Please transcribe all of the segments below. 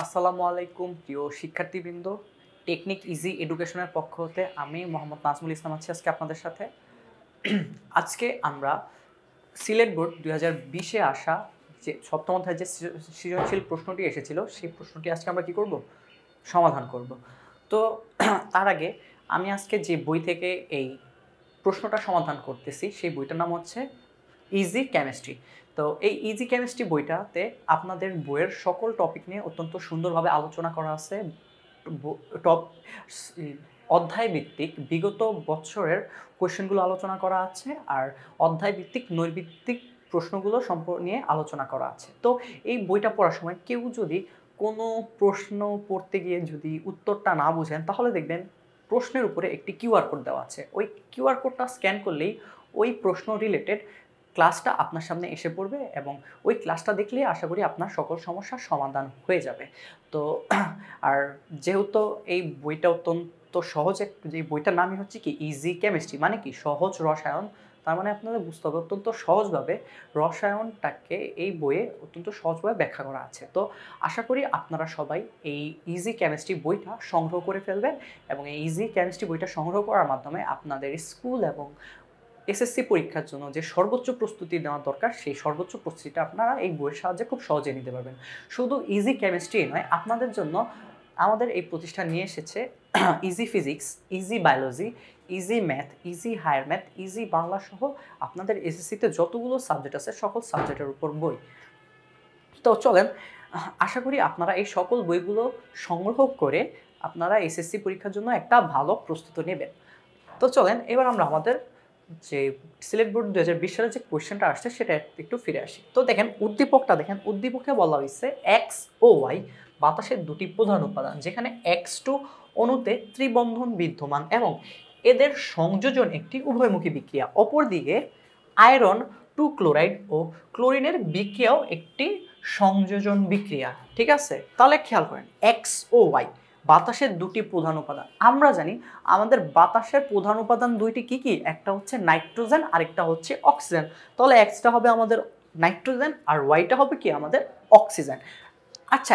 আসসালামু আলাইকুম প্রিয় শিক্ষার্থীবৃন্দ। টেকনিক ইজি এডুকেশনের পক্ষ হতে আমি মোহাম্মদ নাজমুল ইসলাম আছি আজকে আপনাদের সাথে। আজকে আমরা সিলেট বোর্ড 2020-এ আসা যে সপ্তম অধ্যায়ে যে সৃজনশীল প্রশ্নটি এসেছিল সেই প্রশ্নটি আজকে আমরা কি করব, সমাধান করব। তো তার আগে আমি আজকে যে বই থেকে এই প্রশ্নটা সমাধান করতেছি সেই বইটার নাম হচ্ছে ইজি কেমিস্ট্রি। তো এই ইজি কেমিস্ট্রি বইটাতে আপনাদের বইয়ের সকল টপিক নিয়ে অত্যন্ত সুন্দরভাবে আলোচনা করা আছে। টপ অধ্যায় ভিত্তিক বিগত বছরের কোয়েশ্চেনগুলো আলোচনা করা আছে, আর অধ্যায় ভিত্তিক নৈর্ভিত্তিক প্রশ্নগুলো নিয়ে আলোচনা করা আছে। তো এই বইটা পড়ার সময় কেউ যদি কোনো প্রশ্ন পড়তে গিয়ে যদি উত্তরটা না বুঝেন, তাহলে দেখবেন প্রশ্নের উপরে একটি কিউআর কোড দেওয়া আছে। ওই কিউআর কোডটা স্ক্যান করলেই ওই প্রশ্ন রিলেটেড ক্লাসটা আপনার সামনে এসে পড়বে এবং ওই ক্লাসটা দেখলেই আশা করি আপনার সকল সমস্যার সমাধান হয়ে যাবে। তো আর যেহেতু এই বইটা অত্যন্ত সহজ, যে বইটার নামই হচ্ছে কি ইজি কেমিস্ট্রি, মানে কি সহজ রসায়ন। তার মানে আপনাদের বুঝতে হবে অত্যন্ত সহজভাবে রসায়নটাকে এই বইয়ে অত্যন্ত সহজভাবে ব্যাখ্যা করা আছে। তো আশা করি আপনারা সবাই এই ইজি কেমিস্ট্রি বইটা সংগ্রহ করে ফেলবেন এবং এই ইজি কেমিস্ট্রি বইটা সংগ্রহ করার মাধ্যমে আপনাদের স্কুল এবং এসএসসি পরীক্ষার জন্য যে সর্বোচ্চ প্রস্তুতি নেওয়া দরকার সেই সর্বোচ্চ প্রস্তুতিটা আপনারা এই বইয়ের সাহায্যে খুব সহজে নিতে পারবেন। শুধু ইজি কেমিস্ট্রি নয়, আপনাদের জন্য আমাদের এই প্রতিষ্ঠান নিয়ে এসেছে easy physics, easy biology, easy math, easy higher math, easy Bangla সহ আপনাদের এসএসসিতে যতগুলো সাবজেক্ট আছে সকল সাবজেক্টের উপর বই। তো চলেন, আশা করি আপনারা এই সকল বইগুলো সংগ্রহ করে আপনারা এসএসসি পরীক্ষার জন্য একটা ভালো প্রস্তুতি নেবেন। তো চলেন এবার আমরা আমাদের যে সিলেট বোর্ড 2020 সালে যে কোয়েশ্চেনটা আসছে সেটা একটু ফিরে আসি। তো দেখেন উদ্দীপকটা দেখেন, উদ্দীপকে বলা হয়েছে এক্স ও ওয়াই বাতাসের দুটি প্রধান উপাদান, যেখানে X2 অণুতে ত্রিবন্ধন বিদ্যমান এবং এদের সংযোজন একটি উভয়মুখী বিক্রিয়া। অপরদিকে আয়রন 2 ক্লোরাইড ও ক্লোরিনের বিক্রিয়াও একটি সংযোজন বিক্রিয়া। ঠিক আছে, তাহলে খেয়াল করেন এক্স ও ওয়াই বাতাসের দুটি প্রধান উপাদান। আমরা জানি আমাদের বাতাসের প্রধান উপাদান দুইটি কি কি, একটা হচ্ছে নাইট্রোজেন আর একটা হচ্ছে অক্সিজেন। তাহলে এক্সটা হবে আমাদের নাইট্রোজেন আর ওয়াইটা হবে কি আমাদের অক্সিজেন। আচ্ছা,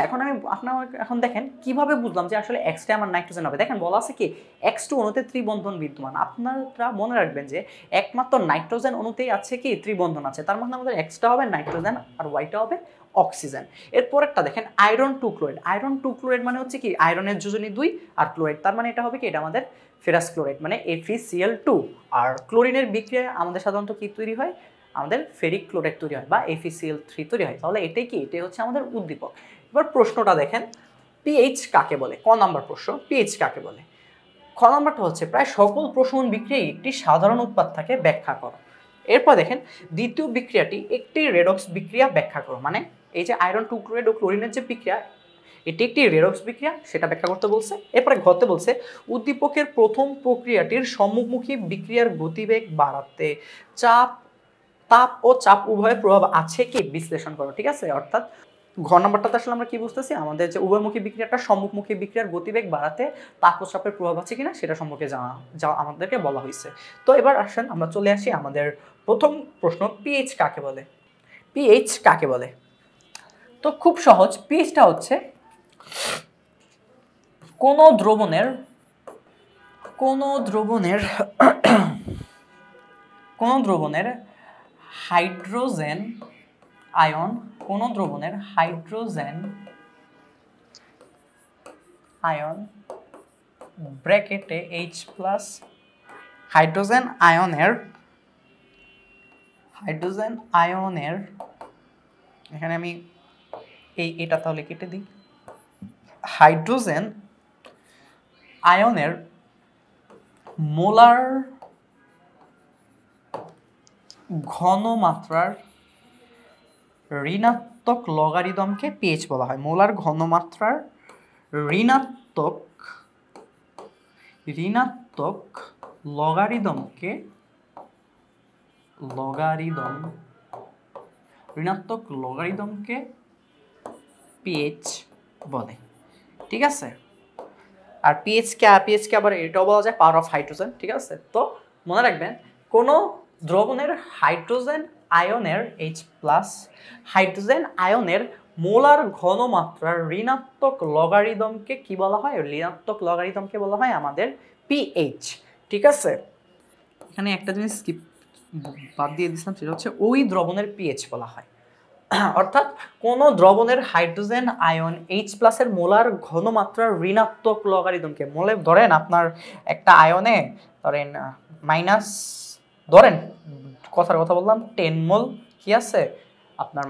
এখন দেখেন কিভাবে বুঝলাম যে আসলে এক্সটা আমার নাইট্রোজেন হবে। দেখেন বলা আছে কি X2 অণুতে ত্রিবন্ধন বিদ্যমান। আপনারা মনে রাখবেন যে একমাত্র নাইট্রোজেন অণুতেই আছে কি ত্রিবন্ধন আছে, তার মানে আমাদের এক্সটা হবে নাইট্রোজেন আর ওয়াইটা হবে অক্সিজেন। এরপরেরটা দেখেন আয়রন 2 ক্লোরাইড। আয়রন 2 ক্লোরাইড মানে হচ্ছে কি আয়রনের যোজনী 2 আর ক্লোরাইড, তার মানে এটা হবে কি এটা আমাদের ফেরাস ক্লোরাইড মানে FeCl2। আর ক্লোরিনের বিক্রিয়ায় আমাদের সাধারণত কি তৈরি হয়, আমাদের ফেরিক ক্লোরাইড তৈরি হয় বা FeCl3 তৈরি হয়। তাহলে এটাই কি, এটাই হচ্ছে আমাদের উদ্দীপক। এবার প্রশ্নটা দেখেন পিএইচ কাকে বলে, ক নাম্বার প্রশ্ন পিএইচ কাকে বলে। খ নাম্বারটা হচ্ছে প্রায় সকল প্রশমন বিক্রিয়ায় একটি সাধারণ উৎপাদ থাকে, ব্যাখ্যা করো। এরপর দেখেন দ্বিতীয় বিক্রিয়াটি একটি রেডক্স বিক্রিয়া, ব্যাখ্যা করো। মানে এই যে আয়রন 2 ক্লোরাইড ও ক্লোরিনের যে বিক্রিয়া, এটি একটি রেডক্স বিক্রিয়া, সেটা ব্যাখ্যা করতে বলছে। এরপরে ঘতে বলছে উদ্দীপকের প্রথম প্রক্রিয়াটির সম্মুখমুখী বিক্রিয়ার গতিবেগ বাড়াতে তাপ ও চাপ উভয়ের প্রভাব আছে কি বিশ্লেষণ করো। ঠিক আছে, অর্থাৎ ঘ নম্বরটাতে আসলে আমরা কি বুঝতেছি, আমাদের যে উভয়মুখী বিক্রিয়াটা সম্মুখমুখী বিক্রিয়ার গতিবেগ বাড়াতে তাপ ও চাপের প্রভাব আছে কিনা সেটা সম্পর্কে যা আমাদেরকে বলা হয়েছে। তো এবার আসেন আমরা চলে আসি আমাদের প্রথম প্রশ্ন, পিএইচ কাকে বলে। পিএইচ কাকে বলে, তো খুব সহজ। পিএইচটা হচ্ছে কোন দ্রবণের হাইড্রোজেন আয়ন, কোন দ্রবণের হাইড্রোজেন আয়ন ব্র্যাকেটে H+, হাইড্রোজেন আয়নের এখানে আমি এটা তাহলে কেটে দিই। হাইড্রোজেন আয়নের মোলার ঘনমাত্রার ঋণাত্মক লগারিদমকে পিএইচ বলা হয়। মোলার ঘনমাত্রার ঋণাত্মক লগারিদমকে পিএইচ বলে। ঠিক আছে, আর পিএইচকে আবার এটাও বলা যায় পাওয়ার অফ হাইড্রোজেন। ঠিক আছে, তো মনে রাখবেন কোন দ্রবণের হাইড্রোজেন আয়নের H+, হাইড্রোজেন আয়নের মোলার ঘনমাত্রার ঋণাত্মক লগারিদমকে কি বলা হয়? ঋণাত্মক লগারিদমকে বলা হয় আমাদের পিএইচ। ঠিক আছে, এখানে একটা জিনিস স্কিপ বাদ দিয়ে দিয়েছিলাম, সেটা হচ্ছে ওই দ্রবণের পিএইচ বলা হয়। অর্থাৎ কোন দ্রবণের হাইড্রোজেন আয়ন H+ এর মোলার ঘনমাত্রার ঋণাত্মক লগারিদমকে, মোলে ধরেন আপনার একটা আয়নে ধরেন মাইনাস, ধরেন কথার কথা বললাম 10 মোল কি আছে আপনার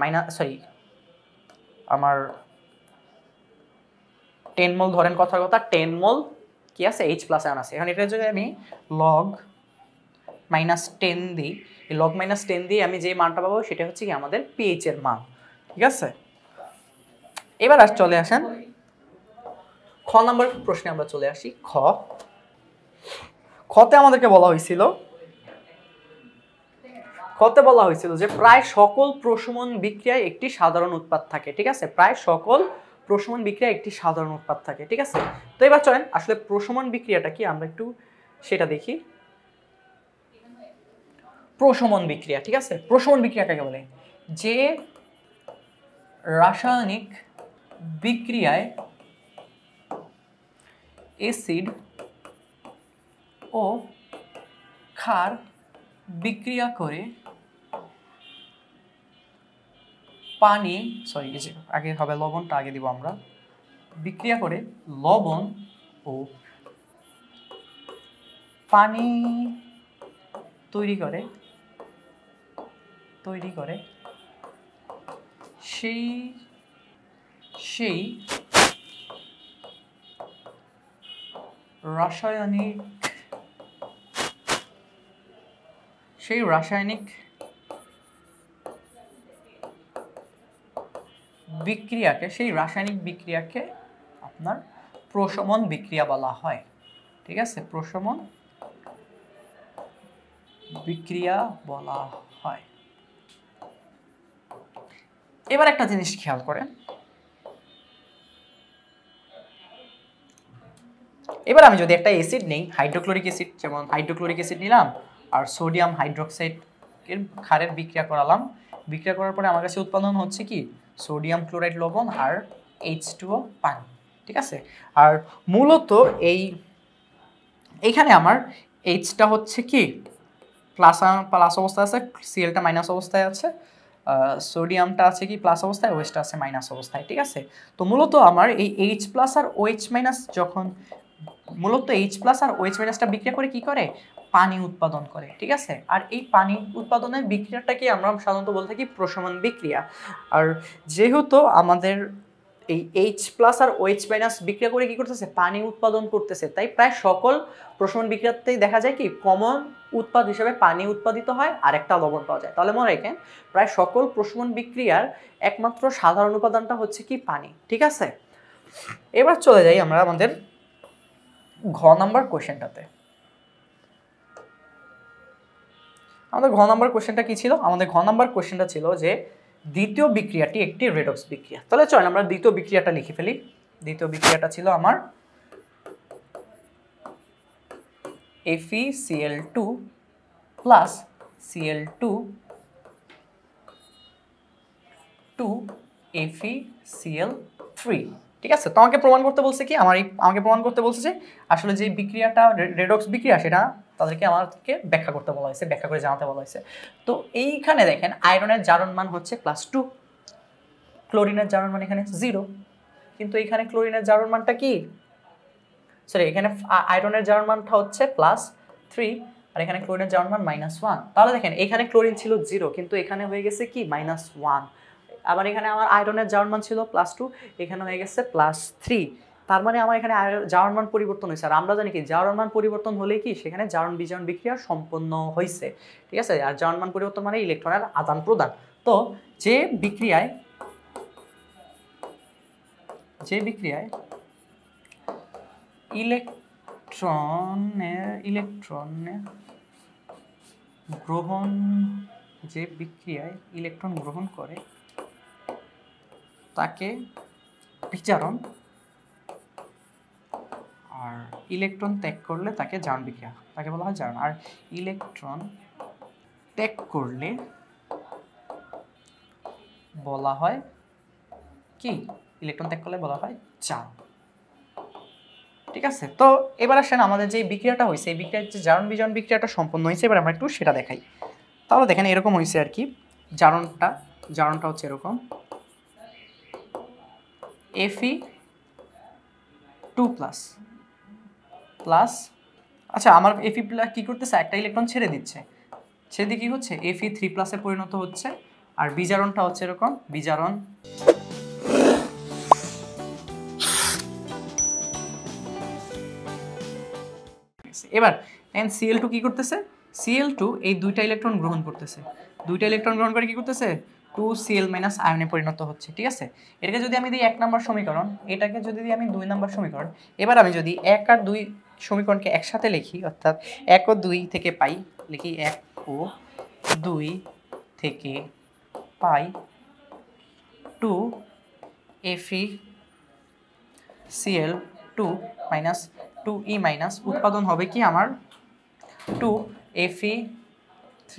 আমার 10 মোল ধরেন কথার কথা 10 মোল কি আছে H+ আয়ন আছে। এখন এটা যদি আমি লগ -10 দিই, এই লগ -10 দিয়ে আমি যে মানটা পাবো সেটা হচ্ছে কি আমাদের পিএইচ এর মান। ঠিক আছে, এবার চলে আসেন খ নাম্বার প্রশ্নে আমরা চলে আসি। খতে আমাদেরকে বলা হয়েছিল, যে প্রায় সকল প্রশমন বিক্রিয়ায় একটি সাধারণ উৎপাদ থাকে। ঠিক আছে, প্রায় সকল প্রশমন বিক্রিয়ায় একটি সাধারণ উৎপাদ থাকে। ঠিক আছে, তো এবার চলেন আসলে প্রশমন বিক্রিয়াটা কি আমরা একটু সেটা দেখি। প্রশমন বিক্রিয়া, ঠিক আছে, প্রশমন বিক্রিয়াটাকে বলে যে রাসায়নিক বিক্রিয়ায় অ্যাসিড ও ক্ষার বিক্রিয়া করে পানি, আগে হবে লবণটা আগে দিব আমরা, বিক্রিয়া করে লবণ ও পানি তৈরি করে সেই রাসায়নিক বিক্রিয়াকে আপনার প্রশমন বিক্রিয়া বলা হয়। ঠিক আছে, প্রশমন বিক্রিয়া বলা হয়। এবার একটা জিনিস খেয়াল করেন, এবার আমি যদি একটা অ্যাসিড নেই, হাইড্রোক্লোরিক অ্যাসিড, যেমন হাইড্রোক্লোরিক অ্যাসিড নিলাম আর সোডিয়াম হাইড্রোক্সাইড এর ক্ষারের বিক্রিয়া করালাম, বিক্রিয়া করার পরে আমার কাছে উৎপাদন হচ্ছে কি সোডিয়াম ক্লোরাইড লবণ আর H2O পানি। ঠিক আছে, আর মূলত এইখানে আমার এইচটা হচ্ছে কি প্লাস অবস্থায় আছে, সিএলটা মাইনাস অবস্থায় আছে, সোডিয়ামটা আছে কি প্লাস অবস্থায়, ওএইচটা আছে মাইনাস অবস্থায়। ঠিক আছে, তো মূলত আমার এই H+ আর OH- যখন মূলত H+ আর OH- বিক্রিয়া করে কি করে পানি উৎপাদন করে। ঠিক আছে, আর এই পানি উৎপাদনের বিক্রিয়াটাকে আমরা সাধারণত বলে থাকি প্রশমন বিক্রিয়া। আর যেহেতু আমাদের এই H+ আর OH- বিক্রিয়া করে কি করতেছে পানি উৎপাদন করতেছে, তাই প্রায় সকল প্রশমন বিক্রিয়াতেই দেখা যায় কি কমন উৎপাদ হিসেবে পানি উৎপাদিত হয় আর একটা লবণ পাওয়া যায়। তাহলে মনে রাখেন প্রায় সকল প্রশমন বিক্রিয়ার একমাত্র সাধারণ উপাদানটা হচ্ছে কি পানি। ঠিক আছে, এবার চলে যাই আমরা আমাদের ঘ নাম্বার কোশ্চেনটাতে। আমাদের ঘ নাম্বার কোশ্চেনটা কি ছিল? আমাদের ঘ নাম্বার কোশ্চেনটা ছিল যে দ্বিতীয় বিক্রিয়াটি একটি রেডক্স বিক্রিয়া। তাহলে চলেন আমরা দ্বিতীয় বিক্রিয়াটা লিখে ফেলি। দ্বিতীয় বিক্রিয়াটা ছিল আমার FeCl2 plus Cl2 two FeCl3। ঠিক আছে, তো আমাকে প্রমাণ করতে বলছে কি আমাকে প্রমাণ করতে বলছে যে আসলে যে বিক্রিয়াটা রেডক্স বিক্রিয়া সেটা আমাদেরকে ব্যাখ্যা করতে বলা হয়েছে, ব্যাখ্যা করে জানাতে বলা হয়েছে। তো এইখানে দেখেন আয়রনের জারণ মান হচ্ছে +2, ক্লোরিনের জারণ মান এখানে 0, কিন্তু এখানে ক্লোরিনের জারণ মানটা কি এখানে আয়রনের জারণ মানটা হচ্ছে +3 আর এখানে ক্লোরিনের জারণ মান -1। তাহলে দেখেন এখানে ক্লোরিন ছিল 0 কিন্তু এখানে হয়ে গেছে কি -1। আবার এখানে আমার আয়রনের জারণ মান ছিল +2, এখানে হয়ে গেছে +3। তার মানে আমার এখানে জারণ মান পরিবর্তন হয়েছে। আর আমরা জানি কি জারণ মান পরিবর্তন হলেই কি সেখানে জারণ বিজারণ বিক্রিয়া সম্পন্ন হয়েছে। ঠিক আছে, আর জারণ মান পরিবর্তন মানে ইলেকট্রনের আদান প্রদান। তো যে বিক্রিয়ায় ইলেকট্রন গ্রহণ করে তাকে বিজারণ, আর ইলেকট্রন ত্যাগ করলে তাকে জারণ বিক্রিয়া, তাকে বলা হয় জারণ। আর ইলেকট্রন ত্যাগ করলে বলা হয় কি ইলেকট্রন ত্যাগ করলে বলা হয় জারণ। ঠিক আছে, তো এবার আসেন আমাদের যে বিক্রিয়াটা হয়েছে এই বিক্রিয়ার যে জারণ বিজারণ বিক্রিয়াটা সম্পন্ন হয়েছে, এবার আমরা একটু সেটা দেখাই। তাহলে দেখেন এরকম হয়েছে আর কি, জারণটা হচ্ছে এরকম Fe2 প্লাস আচ্ছা আমার Fe প্লাস কি করতেছে, একটা ইলেকট্রন ছেড়ে দিচ্ছে, ছেড়ে দিয়ে কি হচ্ছে Fe3+ এ পরিণত হচ্ছে। আর বিজারণটা হচ্ছে এরকম, বিজারণ এবার Cl2 কি করতেছে, Cl2 এই দুইটা ইলেকট্রন গ্রহণ করতেছে, দুইটা ইলেকট্রন গ্রহণ করে কি করতেছে 2Cl- আয়নে পরিণত হচ্ছে। ঠিক আছে, এটাকে যদি আমি দিই 1 নম্বর সমীকরণ, এটাকে যদি দিই আমি 2 নম্বর সমীকরণ, এবার আমি যদি 1 আর 2 সমীকরণকে একসাথে লিখি, অর্থাৎ 1 ও 2 থেকে পাই, লিখি 1 ও 2 থেকে পাই 2 FeCl2 মাইনাস 2E মাইনাস উৎপাদন হবে কি আমার 2 Fe3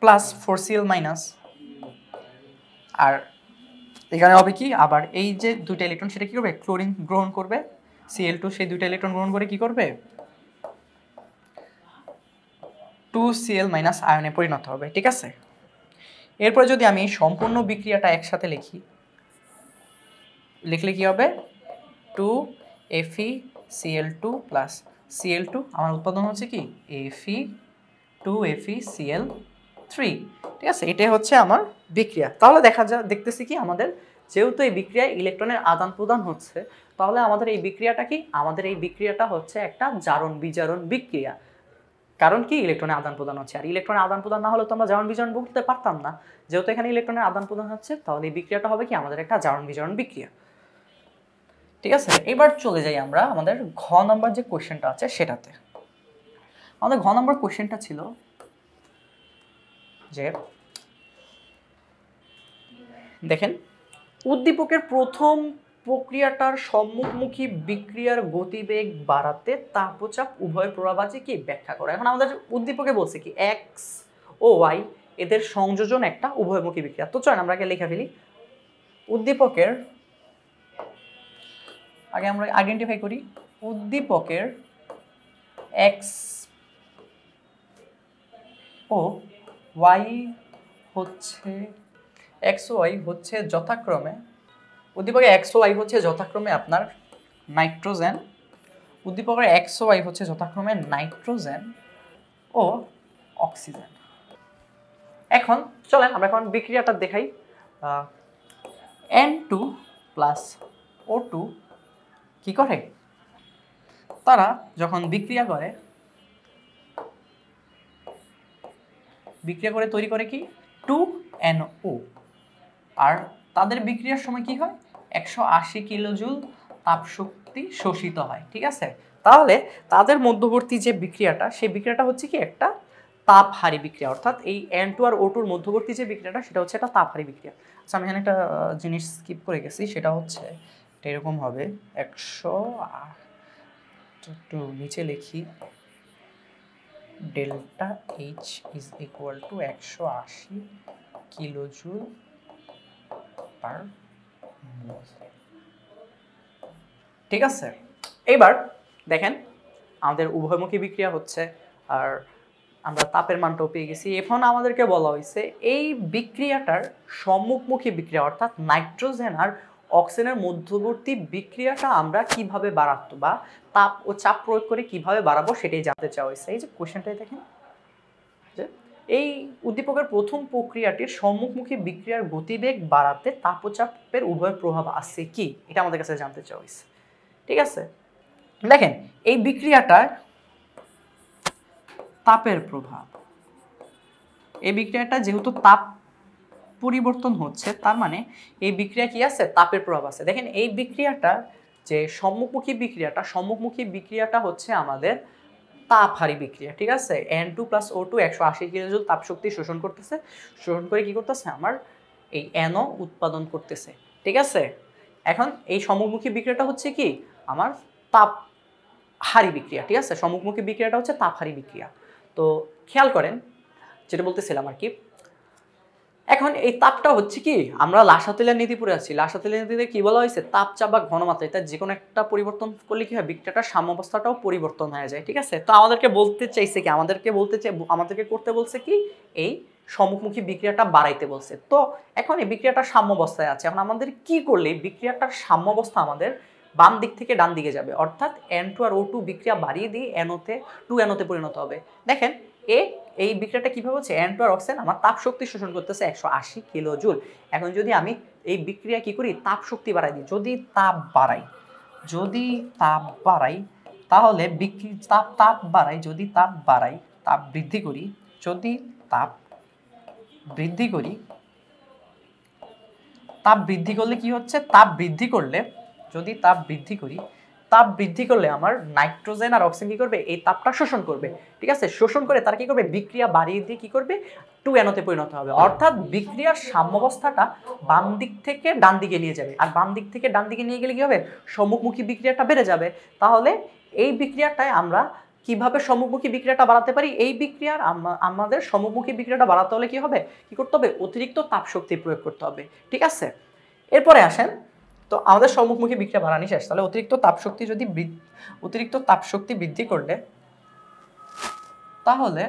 প্লাস 4Cl মাইনাস, আর এখানে হবে কি আবার এই যে দুইটা ইলেকট্রন সেটা কি করবে, ক্লোরিন গ্রহণ করবে, Cl2 সেই দুইটা ইলেকট্রন গ্রহণ করে কি করবে 2Cl- আয়নে পরিণত হবে। ঠিক আছে, এরপর যদি আমি সম্পূর্ণ বিক্রিয়াটা একসাথে লিখি, লিখলে কি হবে 2 FeCl2 প্লাস Cl2, আমার উৎপাদন হচ্ছে কি Fe2 FeCl3। ঠিক আছে, এটাই হচ্ছে আমার বিক্রিয়া। তাহলে দেখতেছি কি আমাদের যেহেতু এই বিক্রিয়ায় ইলেকট্রনের আদান প্রদান হচ্ছে, তাহলে আমাদের এই বিক্রিয়াটা কি, আমাদের এই বিক্রিয়াটা হচ্ছে একটা জারণ বিজারণ বিক্রিয়া। কারণ কি ইলেকট্রনের আদান প্রদান হচ্ছে, আর ইলেকট্রনের আদান প্রদান না হলে তো আমরা জারণ বিজারণ বলতে পারতাম না। যেহেতু এখানে ইলেকট্রনের আদান প্রদান হচ্ছে, তাহলে এই বিক্রিয়াটা হবে কি আমাদের একটা জারণ বিজারণ বিক্রিয়া। ঠিক আছে, এবার চলে যাই আমরা আমাদের ঘ নম্বর যে কোশ্চেনটা আছে সেটাতে। আমাদের ঘ নম্বর কোশ্চেনটা ছিল যে দেখেন উদ্দীপকের প্রথম প্রক্রিয়াটার সম্মুখমুখী বিক্রিয়ার গতিবেগ বাড়াতে তাপ ও চাপ উভয় প্রভাবাজি কি ব্যাখ্যা করা। এখন আমাদের উদ্দীপকে বলছে কি এক্স ও ওয়াই এদের সংযোজন একটা উভয়মুখী বিক্রিয়া। তো চলেন আমরা আগে লেখা ফেলি। উদ্দীপকের আগে আমরা আইডেন্টিফাই করি, উদ্দীপকের এক্স ও ওয়াই হচ্ছে এক্স ও ওয়াই হচ্ছে যথাক্রমে, উদ্দীপকের এক্স ও ওয়াই হচ্ছে যথাক্রমে আপনার নাইট্রোজেন, উদ্দীপকের এক্স ও ওয়াই হচ্ছে যথাক্রমে নাইট্রোজেন ও অক্সিজেন। এখন চলেন আমরা এখন বিক্রিয়াটা দেখাই। N2 প্লাস O2 কি করে, তারা যখন বিক্রিয়া করে তৈরি করে কি 2NO, আর তাদের বিক্রিয়ার সময় কি হয় 180 কিলোজুল তাপ শক্তি শোষিত হয়। ঠিক আছে, তাহলে তাদের মধ্যবর্তী যে বিক্রিয়াটা সেই বিক্রিয়াটা হচ্ছে কি একটা তাপহারী বিক্রিয়া, অর্থাৎ এই N2 আর O2 এর মধ্যবর্তী যে বিক্রিয়াটা সেটা হচ্ছে একটা তাপহারী বিক্রিয়া। আচ্ছা আমি এখানে একটা জিনিস স্কিপ করে গেছি, সেটা হচ্ছে এরকম হবে 100 একটু নিচে লিখি, delta H is equal to 180 kilojoule per mole. ঠিক আছে, এবার দেখেন আমাদের উভয়মুখী বিক্রিয়া হচ্ছে, আর আমরা তাপের মানটাও পেয়ে গেছি। এখন আমাদেরকে বলা হয়েছে এই বিক্রিয়াটার সম্মুখমুখী বিক্রিয়া, অর্থাৎ নাইট্রোজেন আর অক্সিজেনের মধ্যবর্তী বিক্রিয়াটা আমরা কিভাবে বাড়াবো বা তাপ ও চাপ প্রয়োগ করে কিভাবে বাড়াবো সেটাই জানতে চাওয়া হয়েছে। এই যে কোশ্চেনটাই দেখেন যে এই উদ্দীপকের প্রথম প্রক্রিয়াটির সম্মুখমুখী বিক্রিয়ার গতিবেগ বাড়াতে তাপ ও চাপের উভয় প্রভাব আছে কি, এটা আমাদের কাছে জানতে চাওয়া হয়েছে। ঠিক আছে, দেখেন এই বিক্রিয়াটা তাপের প্রভাব, এই বিক্রিয়াটা যেহেতু তাপ পরিবর্তন হচ্ছে তার মানে এই বিক্রিয়া কি আছে, তাপের প্রভাব আছে। দেখেন এই বিক্রিয়াটা যে সম্মুখমুখী বিক্রিয়াটা হচ্ছে আমাদের তাপহারী বিক্রিয়া। ঠিক আছে, N2 প্লাস O2 180 কিলোজুল তাপ শক্তি শোষণ করতেছে, শোষণ করে কি করতেছে আমার এই NO উৎপাদন করতেছে। ঠিক আছে, এখন এই সম্মুখমুখী বিক্রিয়াটা হচ্ছে কি আমার তাপহারী বিক্রিয়া। ঠিক আছে, সম্মুখমুখী বিক্রিয়াটা হচ্ছে তাপহারী বিক্রিয়া। তো খেয়াল করেন যেটা বলতেছিলাম আর কি, এখন এই তাপটা হচ্ছে কি, আমরা লাসাতেলের নীতি পড়ে আছি, লাসাতেলের নীতিতে কি বলা হয়েছে, তাপচাপ বা ঘনমাত্রা এটা যে কোনো একটা পরিবর্তন করলে কি হয়, বিক্রিয়াটার সাম্যাবস্থাটাও পরিবর্তন হয়ে যায়। ঠিক আছে, তো আমাদেরকে বলতে চাইছে কি, আমাদেরকে করতে বলছে কি, এই সম্মুখমুখী বিক্রিয়াটা বাড়াইতে বলছে। তো এখন এই বিক্রিয়াটা সাম্যাবস্থায় আছে, এখন আমাদের কি করলে বিক্রিয়াটার সাম্যাবস্থা আমাদের বাম দিক থেকে ডান দিকে যাবে, অর্থাৎ N2 আর O2 বিক্রিয়া বাড়িয়ে দিয়ে NO-তে 2NO-তে পরিণত হবে। দেখেন এই বিক্রিয়াটা কিভাবে হচ্ছে, N2 আর অক্সিজেন আমার তাপ শক্তি শোষণ করতেছে 180 কিলো জুল। এখন যদি আমি এই বিক্রিয়া কি করি, তাপ শক্তি বাড়াই দিই, যদি তাপ বাড়াই তাহলে তাপ বৃদ্ধি করি, যদি তাপ বৃদ্ধি করলে কি হচ্ছে, তাপ বৃদ্ধি করলে আমার নাইট্রোজেন আর অক্সিজেন কি করবে, এই তাপটা শোষণ করবে। ঠিক আছে, শোষণ করে তারা কি করবে, বিক্রিয়া বাড়িয়ে দিয়ে কি করবে, 2NO-তে পরিণত হবে, অর্থাৎ বিক্রিয়ার সাম্যাবস্থাটা বাম দিক থেকে ডান দিকে নিয়ে যাবে। আর বাম দিক থেকে ডান দিকে নিয়ে গেলে কি হবে, সম্মুখমুখী বিক্রিয়াটা বেড়ে যাবে। তাহলে এই বিক্রিয়াটায় আমরা কিভাবে সম্মুখমুখী বিক্রিয়াটা বাড়াতে পারি, এই বিক্রিয়ার আমাদের সম্মুখমুখী বিক্রিয়াটা বাড়াতে হলে কি হবে, কি করতে হবে, অতিরিক্ত তাপ শক্তি প্রয়োগ করতে হবে। ঠিক আছে, এরপরে আসেন, তো আমাদের সম্মুখমুখী বিক্রিয়া বাড়ানি শেষ, তাহলে অতিরিক্ত তাপ শক্তি বৃদ্ধি করলে তাহলে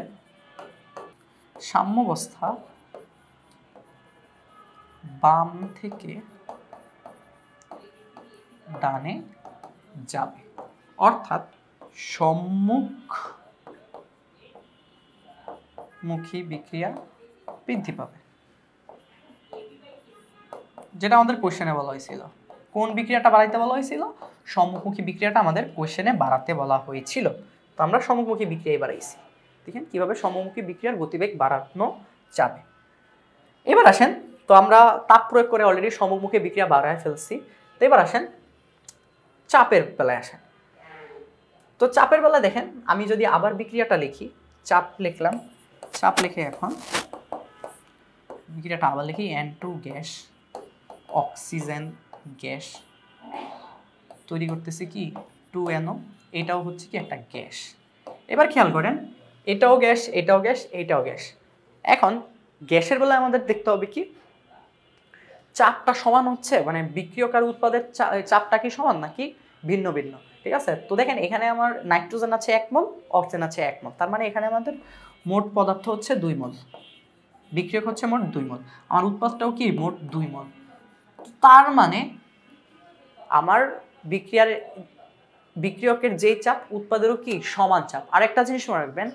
সাম্যাবস্থা বাম থেকে ডানে যাবে, অর্থাৎ সম্মুখমুখী বিক্রিয়া বৃদ্ধি পাবে, যেটা আমাদের কোশ্চেনে বলা হয়েছিল। কোন বিক্রিয়াটা বাড়াইতে বলা হয়েছিল, সম্মুখমুখী বিক্রিয়াটা আমাদের কোশ্চেনে বাড়াতে বলা হয়েছিল। তো আমরা সম্মুখমুখী বিক্রিয়ায় বাড়াইছি। দেখেন কিভাবে সম্মুখমুখী বিক্রিয়ার গতিবেগ বাড়ানো যাবে। এবার আসেন, তো আমরা তাপ প্রয়োগ করে অলরেডি সম্মুখমুখী বিক্রিয়া বাড়ায় ফেলছি। তো এবার আসেন চাপের বেলায় আসেন। তো চাপের বেলায় দেখেন, আমি যদি আবার বিক্রিয়াটা লিখি, চাপ লিখে এখন বিক্রিয়াটা আবার লিখি, N2 গ্যাস অক্সিজেন গ্যাস তৈরি করতেছে কি 2NO, এটাও হচ্ছে কি একটা গ্যাস। এবার খেয়াল করেন, এটাও গ্যাস, এটাও গ্যাস, এটাও গ্যাস। এখন গ্যাসের বেলায় আমাদের দেখতে হবে কি, চাপটা সমান হচ্ছে, মানে বিক্রিয়ক আর উৎপাদের চাপটা কি সমান নাকি ভিন্ন ভিন্ন। ঠিক আছে, তো দেখেন এখানে আমার নাইট্রোজেন আছে 1 মোল, অক্সিজেন আছে 1 মোল, তার মানে এখানে আমাদের মোট পদার্থ হচ্ছে 2 মোল, বিক্রিয়ক হচ্ছে মোট 2 মোল, আমার উৎপাদটাও কি মোট 2 মোল। তার মানে আমার বিক্রিয়কের যেই চাপ, উৎপাদেরও কি সমান চাপ। আরেকটা জিনিস মনে রাখবেন,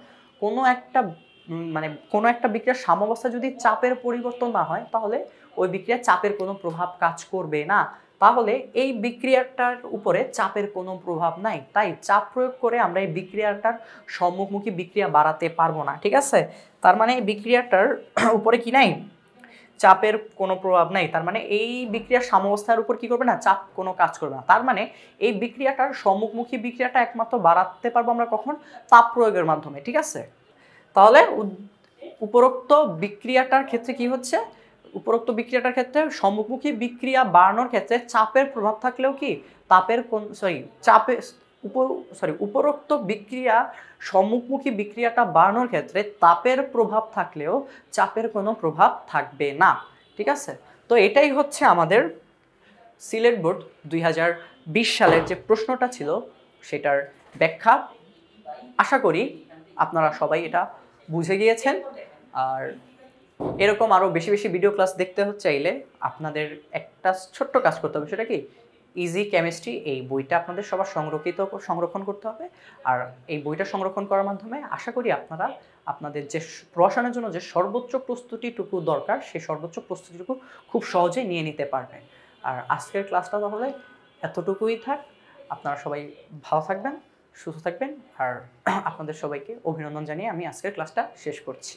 কোনো একটা বিক্রিয়ার সাম্যাবস্থা যদি চাপের পরিবর্তন না হয়, তাহলে ওই বিক্রিয়ার চাপের কোনো প্রভাব কাজ করবে না। তাহলে এই বিক্রিয়াটার উপরে চাপের কোনো প্রভাব নাই, তাই চাপ প্রয়োগ করে আমরা এই বিক্রিয়াটার সম্মুখমুখী বিক্রিয়া বাড়াতে পারবো না। ঠিক আছে, তার মানে এই বিক্রিয়াটার উপরে কি নাই, চাপের কোনো প্রভাব নাই। তার মানে এই বিক্রিয়ার সাম্যাবস্থার উপর কি করবে না, চাপ কোনো কাজ করবে না। তার মানে এই বিক্রিয়াটার সম্মুখমুখী বিক্রিয়াটা একমাত্র বাড়াতে পারবো আমরা কখন, তাপ প্রয়োগের মাধ্যমে। ঠিক আছে, তাহলে উপরোক্ত বিক্রিয়াটার ক্ষেত্রে কি হচ্ছে, সম্মুখমুখী বিক্রিয়া বাড়ানোর ক্ষেত্রে চাপের প্রভাব থাকলেও কি উপরোক্ত বিক্রিয়া সম্মুখমুখী বিক্রিয়াটা বাড়ানোর ক্ষেত্রে তাপের প্রভাব থাকলেও চাপের কোনো প্রভাব থাকবে না। ঠিক আছে, তো এটাই হচ্ছে আমাদের সিলেট বোর্ড 2020 সালের যে প্রশ্নটা ছিল সেটার ব্যাখ্যা। আশা করি আপনারা সবাই এটা বুঝে গিয়েছেন। আর এরকম আরও বেশি বেশি ভিডিও ক্লাস দেখতে চাইলে আপনাদের একটা ছোট্ট কাজ করতে হবে, সেটা কি, ইজি কেমিস্ট্রি এই বইটা আপনাদের সবার সংরক্ষণ করতে হবে। আর এই বইটা সংরক্ষণ করার মাধ্যমে আশা করি আপনারা আপনাদের যে প্রশ্নের জন্য যে সর্বোচ্চ প্রস্তুতিটুকু দরকার, সেই সর্বোচ্চ প্রস্তুতিটুকু খুব সহজেই নিয়ে নিতে পারবেন। আর আজকের ক্লাসটা তাহলে এতটুকুই থাক। আপনারা সবাই ভালো থাকবেন, সুস্থ থাকবেন, আর আপনাদের সবাইকে অভিনন্দন জানিয়ে আমি আজকের ক্লাসটা শেষ করছি।